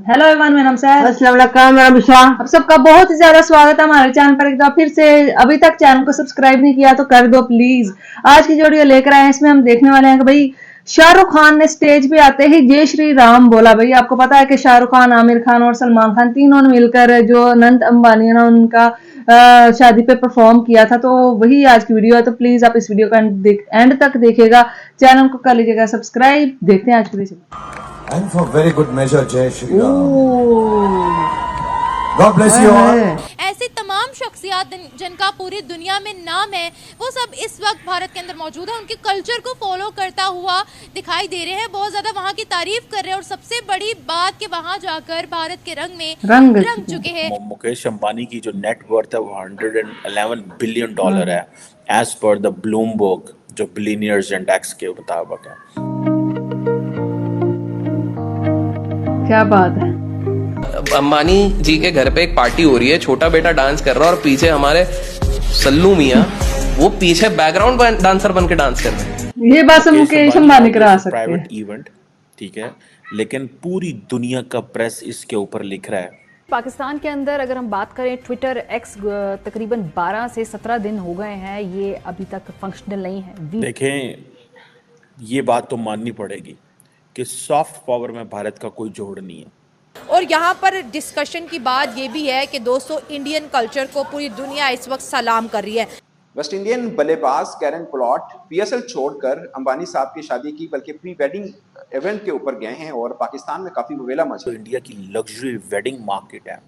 Hello everyone, मेरा नाम है अस्सलाम वालेकुम, मेरा बिशा। आप सबका बहुत ही ज्यादा स्वागत है हमारे चैनल पर। एक बार फिर से अभी तक चैनल को सब्सक्राइब नहीं किया तो कर दो प्लीज। आज की जो वीडियो लेकर आए हैं इसमें हम देखने वाले हैं कि भाई शाहरुख खान ने स्टेज पे आते ही जय श्री राम बोला। भाई आपको पता है कि शाहरुख खान, आमिर खान और सलमान खान तीनों ने मिलकर जो अनंत अंबानी है ना उनका शादी पे परफॉर्म किया था, तो वही आज की वीडियो है। तो प्लीज आप इस वीडियो का एंड तक देखिएगा, चैनल को कर लीजिएगा सब्सक्राइब। देखते हैं आज की video. And for very good measure, Jai Shri Ram. God bless you all. ऐसे तमाम शख्सियत जिनका पूरी दुनिया में नाम है, वो सब इस वक्त भारत के अंदर मौजूद है। उनके कल्चर को फॉलो करता हुआ दिखाई दे रहे हैं, बहुत ज्यादा वहाँ की तारीफ कर रहे हैं। और सबसे बड़ी बात कि वहाँ जाकर भारत के रंग में रंग चुके हैं। मुकेश अंबानी की जो नेट वर्थ है वो $111 बिलियन है, एज पर द ब्लूमबर्ग जो बिलियनियर्स इंडेक्स के मुताबिक है। क्या बात है। अंबानी जी के घर पे एक पार्टी हो रही है, छोटा बेटा डांस कर रहा है और पीछे हमारे सल्लू मियाँ वो पीछे बैकग्राउंड डांसर बन के डांस कर रहे हैं। ये बात मुकेश अंबानी करा सकते हैं। प्राइवेट इवेंट, ठीक है, लेकिन पूरी दुनिया का प्रेस इसके ऊपर लिख रहा है। पाकिस्तान के अंदर अगर हम बात करें, ट्विटर एक्स तकरीबन 12 से 17 दिन हो गए हैं, ये अभी तक फंक्शनल नहीं है। देखें, ये बात तो माननी पड़ेगी कि सॉफ्ट पावर में भारत का कोई जोड़ नहीं है। और यहाँ पर डिस्कशन की बात ये भी है कि दोस्तों, इंडियन कल्चर को पूरी दुनिया इस वक्त सलाम कर रही है। वेस्ट इंडियन बल्लेबाज कैरन पोलार्ड पीएसएल छोड़कर अंबानी साहब की शादी की बल्कि प्री वेडिंग इवेंट के ऊपर गए हैं और पाकिस्तान में काफी बवेला मचा। इंडिया की लग्जरी वेडिंग मार्केट है,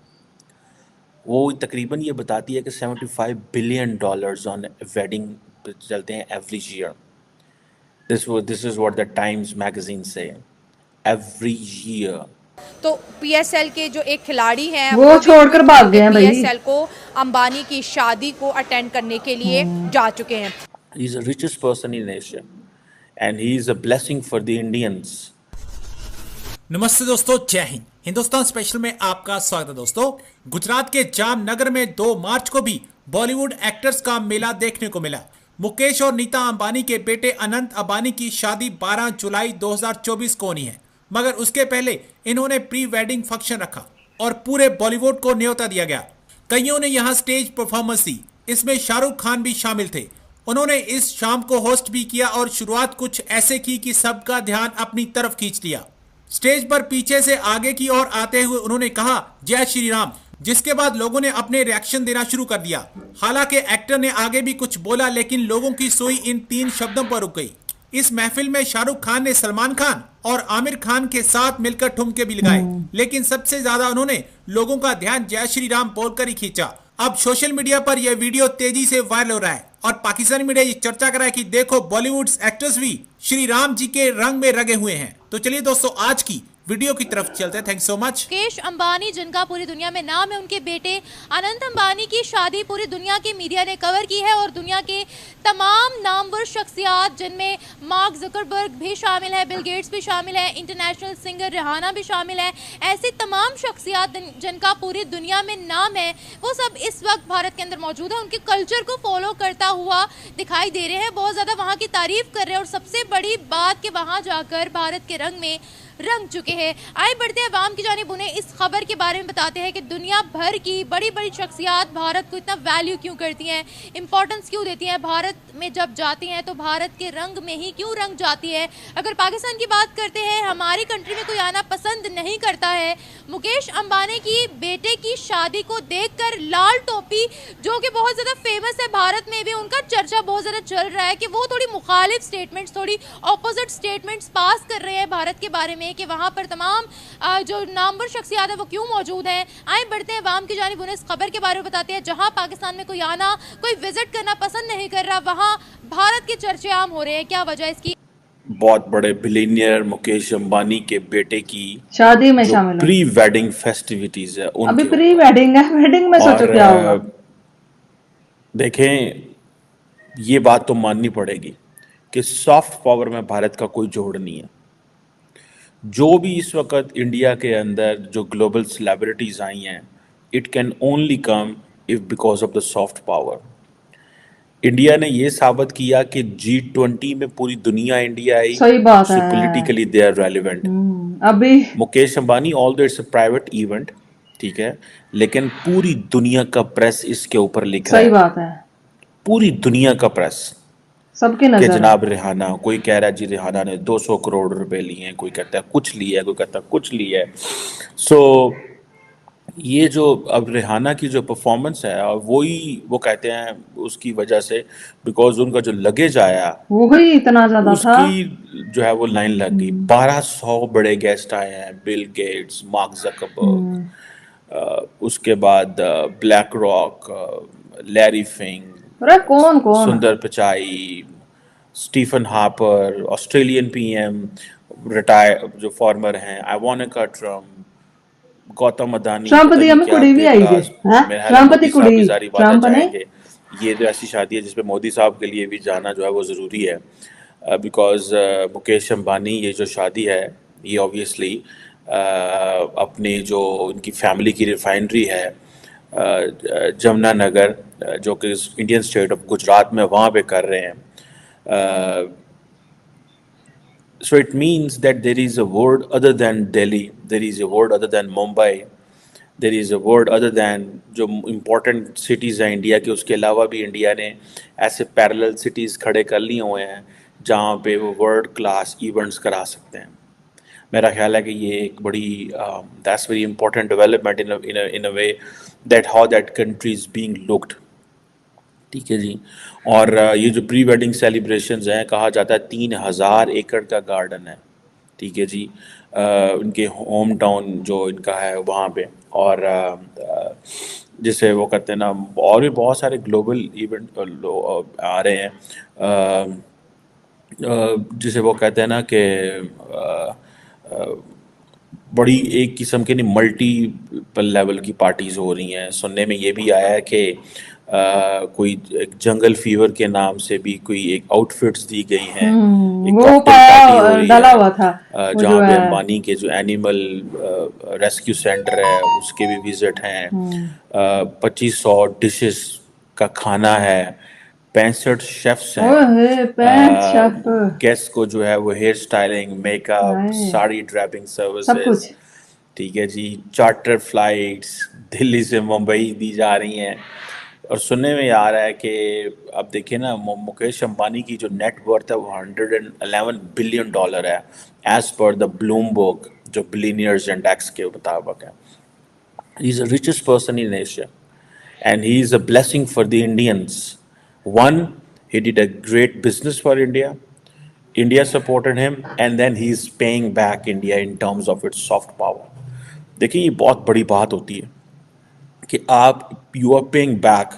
वो तकरीबन ये बताती है कि $75 बिलियन ऑन वेडिंग चलते हैं every year. This is what the Times magazine say. Every year. तो पीएसएल के जो एक खिलाड़ी हैं वो छोड़कर भाग गए हैं भाई। पीएसएल को अंबानी की शादी को अटेंड करने के लिए जा चुके हैं। He is the richest person in Asia and he is a blessing for the Indians. नमस्ते दोस्तों, जय हिंद। हिंदुस्तान स्पेशल में आपका स्वागत है। दोस्तों, गुजरात के जामनगर में 2 मार्च को भी बॉलीवुड एक्टर्स का मेला देखने को मिला। मुकेश और नीता अंबानी के बेटे अनंत अंबानी की शादी 12 जुलाई 2024 को होनी है, मगर उसके पहले इन्होंने प्री वेडिंग फंक्शन रखा और पूरे बॉलीवुड को न्योता दिया गया। कईयों ने यहां स्टेज परफॉर्मेंस दी, इसमें शाहरुख खान भी शामिल थे। उन्होंने इस शाम को होस्ट भी किया और शुरुआत कुछ ऐसे की कि सबका ध्यान अपनी तरफ खींच लिया। स्टेज पर पीछे से आगे की ओर आते हुए उन्होंने कहा जय श्री राम, जिसके बाद लोगों ने अपने रिएक्शन देना शुरू कर दिया। हालांकि एक्टर ने आगे भी कुछ बोला, लेकिन लोगों की सुई इन 3 शब्दों पर रुक गई। इस महफिल में शाहरुख खान ने सलमान खान और आमिर खान के साथ मिलकर ठुमके भी लगाए, लेकिन सबसे ज्यादा उन्होंने लोगों का ध्यान जय श्री राम बोलकर ही खींचा। अब सोशल मीडिया पर यह वीडियो तेजी से वायरल हो रहा है और पाकिस्तानी मीडिया ये चर्चा कर रहा है कि देखो, बॉलीवुड एक्टर्स भी श्री राम जी के रंग में रंगे हुए हैं। तो चलिए दोस्तों, आज की वीडियो की तरफ चलते हैं। Thank so much. Mukesh Ambani, जिनका पूरी दुनिया में नाम है, उनके बेटे अनंत अंबानी की शादी पूरी दुनिया की मीडिया ने कवर की है। और दुनिया के तमाम नामवर शख्सियत, जिनमें मार्क ज़करबर्ग भी शामिल है, बिल गेट्स भी शामिल है, इंटरनेशनल सिंगर रिहाना भी शामिल है, ऐसे तमाम शख्सियत जिनका पूरी दुनिया में नाम है, वो सब इस वक्त भारत के अंदर मौजूद है। उनके कल्चर को फॉलो करता हुआ दिखाई दे रहे हैं, बहुत ज़्यादा वहाँ की तारीफ कर रहे हैं। और सबसे बड़ी बात कि वहाँ जाकर भारत के रंग में रंग चुके हैं। आइए बढ़ते हैं अवाम की जानिब, उन्हें इस खबर के बारे में बताते हैं कि दुनिया भर की बड़ी बड़ी शख्सियत भारत को इतना वैल्यू क्यों करती हैं, इंपॉर्टेंस क्यों देती हैं। भारत में जब जाती हैं तो भारत के रंग में ही क्यों रंग जाती है। अगर पाकिस्तान की बात करते हैं, हमारी कंट्री में कोई आना पसंद नहीं करता है। मुकेश अंबानी की बेटे की शादी को देखकर लाल टोपी, जो कि बहुत ज़्यादा फेमस है भारत में भी, उनका चर्चा बहुत ज़्यादा चल रहा है कि वो थोड़ी मुखालिफ स्टेटमेंट्स, थोड़ी ऑपोजिट स्टेटमेंट्स पास कर रहे हैं भारत के बारे में कि वहाँ पर तमाम जो नामवर शख्सियत है वो क्यों मौजूद हैं। आइए बढ़ते हैं अवाम की जानिब, उन्हें इस खबर के बारे में बताते हैं। जहाँ पाकिस्तान में कोई आना, कोई विजिट करना पसंद नहीं कर रहा, वहाँ भारत के चर्चे आम हो रहे हैं। क्या वजह इसकी? बहुत बड़े बिलियनियर मुकेश अंबानी के बेटे की शादी में शामिल प्री वेडिंग फेस्टिविटीज है, अभी प्री वेडिंग है, वेडिंग में सोचो क्या होगा। देखें, ये बात तो माननी पड़ेगी कि सॉफ्ट पावर में भारत का कोई जोड़ नहीं है। जो भी इस वक्त इंडिया के अंदर जो ग्लोबल सेलिब्रिटीज आई हैं, it can only come if because of the soft power. India ने ये साबित किया कि G20 में पूरी दुनिया इंडिया आई, सही बात है, पॉलिटिकली दे आर रेलेवेंट। अभी Mukesh Ambani, although it's a private event, ठीक है, लेकिन पूरी दुनिया का प्रेस इसके ऊपर लिख रहा सही है, बात है, पूरी दुनिया का प्रेस, सबकी कि नजर है। जनाब रिहाना, कोई कह रहा है जी रिहाना ने 200 करोड़ रुपए लिए हैं, कोई कहता है कुछ लिया है, कोई कहता है कुछ लिया है। सो ये जो अब रिहाना की जो परफॉर्मेंस है, और वो कहते हैं उसकी वजह से, बिकॉज उनका जो लगेज आया वही इतना ज्यादा था। उसकी जो है वो लाइन लग गई। 1200 बड़े गेस्ट आए हैं, बिल गेट्स, मार्क जकरबर्ग, उसके बाद ब्लैक रॉक, लैरी फिंग, अरे कौन कौन, Sundar Pichai, Stephen Harper, Australian PM retire जो फॉर्मर हैं, Ivanka Trump, Gautam Adani, Trump पता दी नहीं हमें क्या कुड़ी भी आई देवदास, जे हैं, मेरे ख्याल है ट्रम्प दी मोदी साहब कुड़ी, की सारी बातें ट्रम्प ने जाएंगे। ये तो ऐसी शादी है जिसपे मोदी साहब के लिए भी जाना जो है वो ज़रूरी है, बिकॉज मुकेश अंबानी ये जो शादी है ये ऑब्वियसली अपनी जो उनकी फैमिली की रिफाइनरी है जमुनानगर, जो कि इंडियन स्टेट ऑफ गुजरात में, वहाँ पे कर रहे हैं। So it means that there is a word other than Delhi, there is a word other than Mumbai, there is a word other than जो important cities हैं इंडिया के, उसके अलावा भी इंडिया ने ऐसे पैरेलल cities खड़े कर लिए हुए हैं जहाँ पे वो वर्ल्ड क्लास इवेंट्स करा सकते हैं। मेरा ख्याल है कि ये एक बड़ी that's very important development in a way that how that country is being looked, ठीक है जी। और ये जो प्री वेडिंग सेलिब्रेशंस हैं, कहा जाता है 3000 एकड़ का गार्डन है, ठीक है जी, उनके होम टाउन जो इनका है वहाँ पे, और जिसे वो कहते हैं ना, और भी बहुत सारे ग्लोबल इवेंट आ रहे हैं, जिसे वो कहते हैं ना कि बड़ी एक किस्म की नहीं, मल्टीपल लेवल की पार्टीज हो रही हैं। सुनने में ये भी आया है कि कोई एक जंगल फीवर के नाम से भी कोई एक आउटफिट्स दी गई हैं, एक वो कॉकटेल पार्टी हो पाया रही डाला है, हुआ था वो जहाँ जो पे है। अंबानी के जो एनिमल रेस्क्यू सेंटर है उसके भी विजिट हैं। 2500 डिशेस का खाना है, 65 शेफ्स हैं, ओए 65 शेफ, गेस्ट को जो है वो हेयर स्टाइलिंग, मेकअप, हाय, साड़ी ड्रैपिंग सब सर्विसेज, कुछ। ठीक है जी, चार्टर फ्लाइट्स दिल्ली से मुंबई दी जा रही हैं। और सुनने में आ रहा है कि अब देखिए ना, मुकेश अंबानी की जो नेट वर्थ है वो $111 बिलियन है, एज पर द ब्लूमबर्ग जो बिलियनियर्स इंडेक्स के मुताबिक है। He is the richest person in Asia, and he is a blessing for the Indians. One, he did a great business for India. India supported him, and then he is paying back India in terms of its soft power. देखिए, ये बहुत बड़ी बात होती है कि आप you are paying back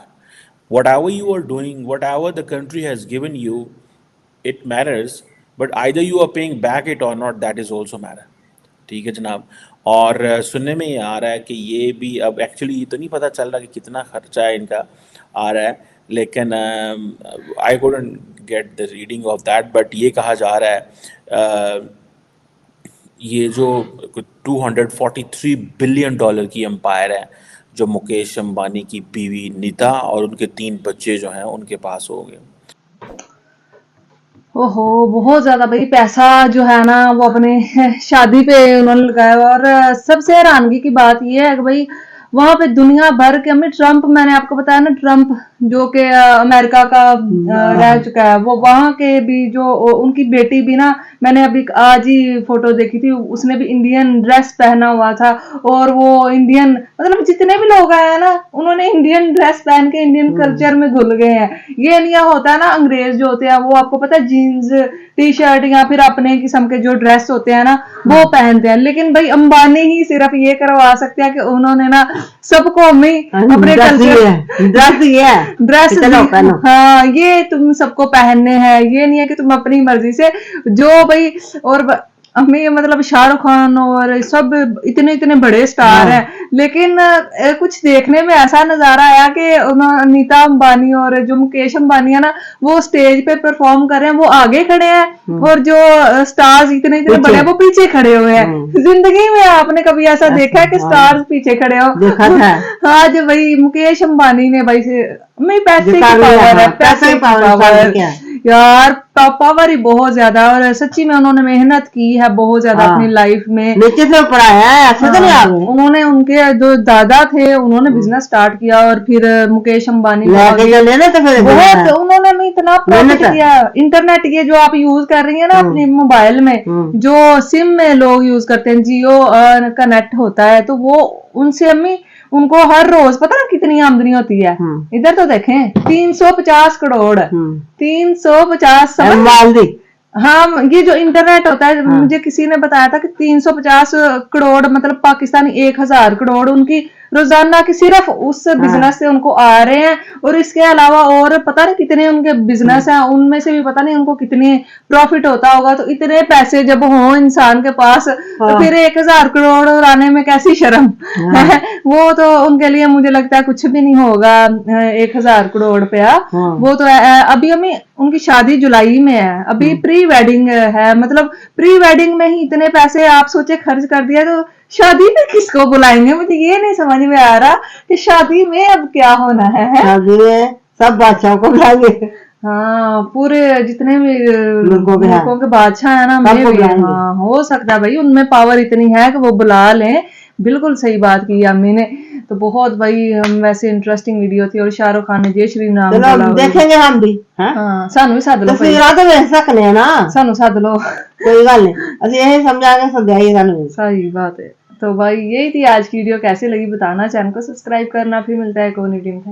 whatever you are doing, whatever the country has given you, it matters, but either you are paying back it or not, that is also matter, ठीक है जनाब। और सुनने में ये आ रहा है कि ये भी अब एक्चुअली ये तो नहीं पता चल रहा कि कितना खर्चा है इनका आ रहा है, लेकिन I couldn't get the reading of that, but ये कहा जा रहा है ये जो 243 बिलियन डॉलर की एम्पायर है जो मुकेश अंबानी की बीवी नीता और उनके 3 बच्चे जो हैं उनके पास हो गए। ओहो, बहुत ज्यादा भाई पैसा जो है ना वो अपने शादी पे उन्होंने लगाया। और सबसे हैरानगी की बात ये है कि भाई वहां पे दुनिया भर के, हमें ट्रम्प, मैंने आपको बताया ना, ट्रम्प जो कि अमेरिका का रह चुका है, वो वहां के भी जो उनकी बेटी भी ना, मैंने अभी आज ही फोटो देखी थी, उसने भी इंडियन ड्रेस पहना हुआ था। और वो इंडियन, मतलब जितने भी लोग आए हैं ना, उन्होंने इंडियन ड्रेस पहन के इंडियन कल्चर में घुल गए हैं। ये नहीं होता है ना, अंग्रेज जो होते हैं वो आपको पता है जीन्स टी शर्ट या फिर अपने किस्म के जो ड्रेस होते हैं ना वो पहनते हैं, लेकिन भाई अंबानी ही सिर्फ ये करवा सकते हैं कि उन्होंने ना सबको अपने कल्चर ड्रेस, हाँ ये तुम सबको पहनने हैं, ये नहीं है कि तुम अपनी मर्जी से जो भाई। और हमें मतलब शाहरुख खान और सब इतने इतने बड़े स्टार हैं, लेकिन कुछ देखने में ऐसा नजारा आया कि नीता अंबानी और जो मुकेश अंबानी है ना वो स्टेज पे परफॉर्म कर रहे हैं, वो आगे खड़े हैं और जो स्टार्स इतने इतने बड़े हैं वो पीछे खड़े हुए हैं। जिंदगी में आपने कभी ऐसा देखा है कि स्टार्स पीछे खड़े हो? आज भाई मुकेश अंबानी ने भाई से पैसे की पावर है, पैसे की पावर, यार पावर ही बहुत ज्यादा, और सच्ची में उन्होंने मेहनत की है बहुत ज्यादा अपनी लाइफ में, नीचे से पढ़ाया है, ऐसे तो नहीं आ गए। उन्होंने उनके जो दादा थे उन्होंने बिजनेस स्टार्ट किया, और फिर मुकेश अंबानी लेके चले ना, तो फिर बहुत उन्होंने में इतना प्रॉफिट किया। इंटरनेट ये जो आप यूज कर रही है ना अपनी मोबाइल में, जो सिम में लोग यूज करते हैं, जियो का नेट होता है, तो वो उनसे अम्मी उनको हर रोज पता ना कितनी आमदनी होती है। इधर तो देखें 350 करोड़, 350 समझ। हाँ, ये जो इंटरनेट होता है, मुझे किसी ने बताया था कि 350 करोड़ मतलब पाकिस्तानी 1000 करोड़ उनकी रोजाना की सिर्फ उस बिजनेस से उनको आ रहे हैं। और इसके अलावा और पता नहीं कितने उनके बिजनेस हैं, उनमें से भी पता नहीं उनको कितनी प्रॉफिट होता होगा। तो इतने पैसे जब हो इंसान के पास, तो फिर 1000 करोड़ लाने में कैसी शर्म है। वो तो उनके लिए मुझे लगता है कुछ भी नहीं होगा 1000 करोड़ रुपया। वो तो अभी हमें उनकी शादी जुलाई में है, अभी प्री वेडिंग है, मतलब प्री वेडिंग में ही इतने पैसे आप सोचे खर्च कर दिया, तो शादी में किसको बुलाएंगे? मुझे ये नहीं समझ में आ रहा कि शादी में अब क्या होना है। शादी में सब बादशाहों को बुलाएंगे। हाँ, पूरे जितने भी मुल्कों के बादशाह है ना, मैं भी, हाँ हो सकता है भाई उनमें पावर इतनी है कि वो बुला लें। बिल्कुल सही बात की अम्मी ने। तो बहुत भाई वैसे इंटरेस्टिंग वीडियो थी, और शाहरुख खान ने जय श्री राम बोला। देखेंगे हम भी। हाँ, सानू भी सद लो, सानू सद लो, कोई गल नहीं, असि यही समझा के सदाई सानू। सही बात है। तो भाई यही थी आज की वीडियो, कैसी लगी बताना, चैनल को सब्सक्राइब करना, फिर मिलता है एक और वीडियो में।